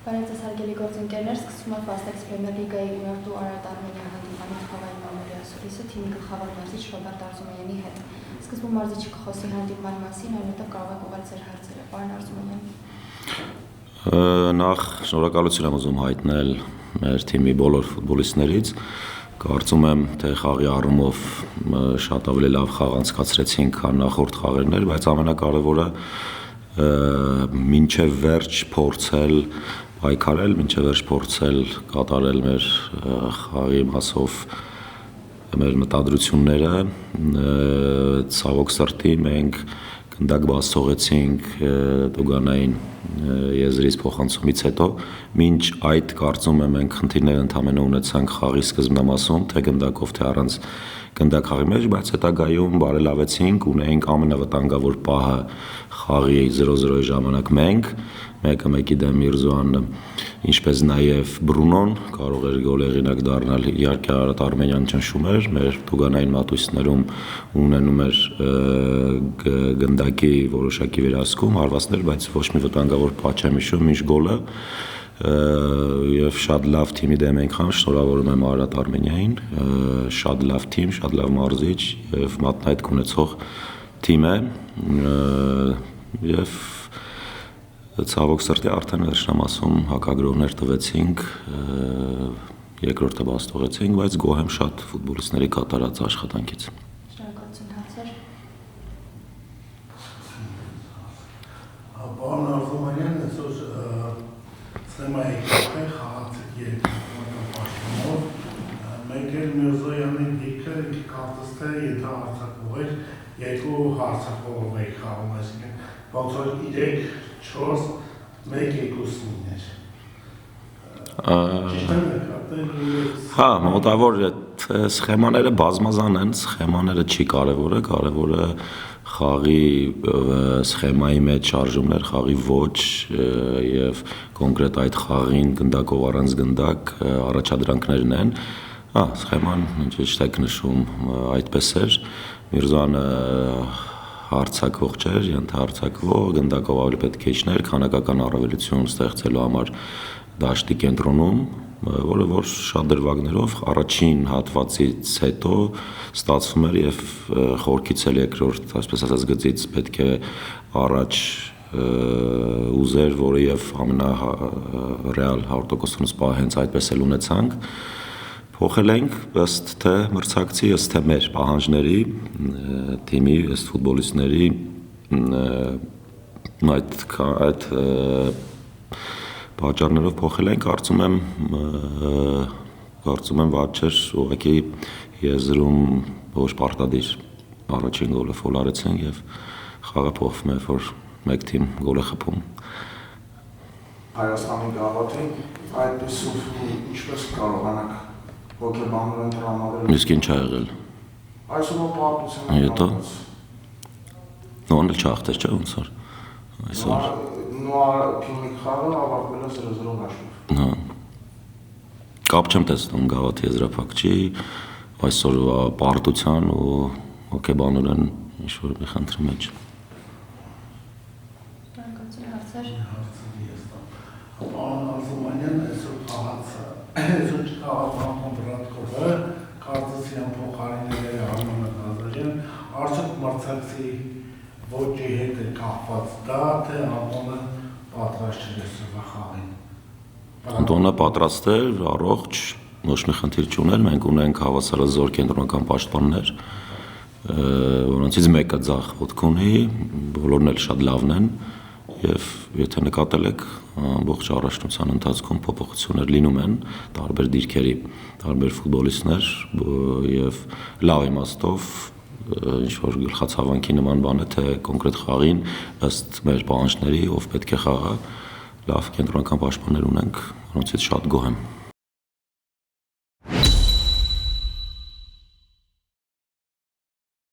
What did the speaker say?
Բարև հարգելի գործընկերներ, սկսում է Fast Premier League-ի 9-րդ Արարատ Արմենիա հանդիպանի խաղային մամուլի ասուլիսը թիմի գլխավոր մարզիչ Ռոբերտ Արզումանյանի հետ։ Սկզբում մարզիչը կխոսի հանդիպման մասին, այնուհետև կարող եք ուղղել ձեր հարցերը, պարոն Արզումանյան։ Նախ շնորհակալություն եմ ուզում հայտնել մեր թիմի բոլոր ֆուտբոլիստներից։ Կարծում եմ, թե խաղի առումով շատ ավելի լավ խաղ անցկացրեցինք, քան նախորդ խաղերներ, բայց ամենակարևորը մինչև վերջ փորձել պայքարել, մինչև վերջ փորձել կատարել մեր խաղի մասով մեր մտադրությունները, ցավոք սրտի մենք գնդակ բաց թողեցինք Տուգանային եզրից փոխանցումից հետո, մինչ այդ կարծում եմ մենք խնդիրներ ընդամենը ունեցանք խաղի սկզբնամասում, թե գնդակով, թե առանց գնդակ խաղի մեջ, բայց հետագայում բարելավեցինք, ունեինք ամենավտանգավոր պահը խաղի 0-0-ի ժամանակ մենք, մեկը մեկի դեմ Միրզոյանը, ինչպես նաև Բրունոն կարող էր գոլեղինակ դառնալ, իհարկե Արարատ Արմենիան ճնշում էր, մեր Տուգանային մատույցներում ունենում էր գնդակի որոշակի վերահսկում, հարվածներ, բայց ոչ մի վտանգավոր պահ չեմ հիշում, ինչ գոլը եւ շատ լավ թիմի դեմ ենք խաղում, շնորհավորում եմ Արարատ Արմենիային, շատ լավ թիմ, շատ լավ մարզիչ եւ մատնահետք ունեցող թիմ է եւ ցավոք սրտի արդեն վերջնամասում հակագրողներ տվեցինք, երկրորդը բաց թողեցինք, բայց գոհ եմ շատ ֆուտբոլիստների կատարած աշխատանքից։ Շնորհակալություն հարցեր։ Պարոն Արզումանյան, այսօր Սեմայի կապել խաղացիք երկրորդական պաշտոնով, մենք էլ Միրզոյանի դիրքը կարծես թե եթե հարցակող էր, երկու հարցակողով էի խաղում, այսինքն ոնց որ 3-4 1-2-ին էր։ Ճիշտ եմ եկել։ Հա, մոտավոր սխեմաները բազմազան են, սխեմաները չի կարևորը, կարևորը խաղի սխեմայի մեջ շարժումներ, խաղի ոչ եւ կոնկրետ այդ խաղին գնդակով առանց գնդակ առաջադրանքներն են։ Հա, սխեման ճիշտ եք նշում, այդպես էր։ Միրզոյանը հարցակվող չէր, ենթահարցակվող, գնդակով ավելի պետք է իջներ, քանակական առավելություն ստեղծելու համար դաշտի կենտրոնում, որը որ շատ դրվագներով առաջին հատվածից հետո ստացվում էր եւ խորքից էլ երկրորդ, այսպես ասած գծից պետք է առաջ ուզեր, որը եւ ամենառեալ 100%-ից պահ հենց այդպես էլ ունեցանք։ Փոխել ենք ըստ թե մրցակցի, ըստ թե մեր պահանջների, թիմի, ըստ ֆուտբոլիստների այդ պատճառներով փոխել ենք, կարծում եմ վատ չէր, ուղղակի եզրում ոչ պարտադիր առաջին գոլը ֆոլ արեցին եւ խաղը փոխվում է, որ մեկ թիմ գոլ է խփում։ Հայաստանի գավաթին այդպես ինչպես կարողանանք հոգեբանորեն տրամադրել։ Իսկ ինչ ա եղել։ Այսօր պարտության Հետո նոն չախտես չէ ոնց որ այսօր նոա փինիկ խաղը ավարտվել է 0-0 հաշվով։ Հա։ Կապ չեմ տեսնում գավաթի եզրափակչի այսօրվա պարտության ու հոգեբանորեն ինչ որ մի խնդրի մեջ։ Շնորհակալություն հարցեր։ Պարոն Արզումանյան, այսօր խաղացան կոնտրատկովը, կարծեցին փոխարինել է Արմեն Ղազարյան, արդյոք մրցակցի ոճի հետ է կապված դա, թե Անդոնը պատրաստ չէր այսօրվա խաղին։ Անդոնը պատրաստ էր, առողջ, ոչ մի խնդիր չուներ, մենք ունենք հավասարազոր կենտրոնական պաշտպաններ, որոնցից մեկը ձախ ոտք ունի, բոլորն էլ շատ լավն են եւ եթե նկատել եք ամբողջ առաջնության ընթացքում փոփոխություններ լինում են տարբեր դիրքերի, տարբեր ֆուտբոլիստներ եւ լավ իմաստով ինչ որ գլխացավանքի նման բան է, թե կոնկրետ խաղին ըստ մեր պահանջների ով պետք է խաղա, լավ կենտրոնական պաշտպաններ ունենք, որոնցից շատ գոհ եմ։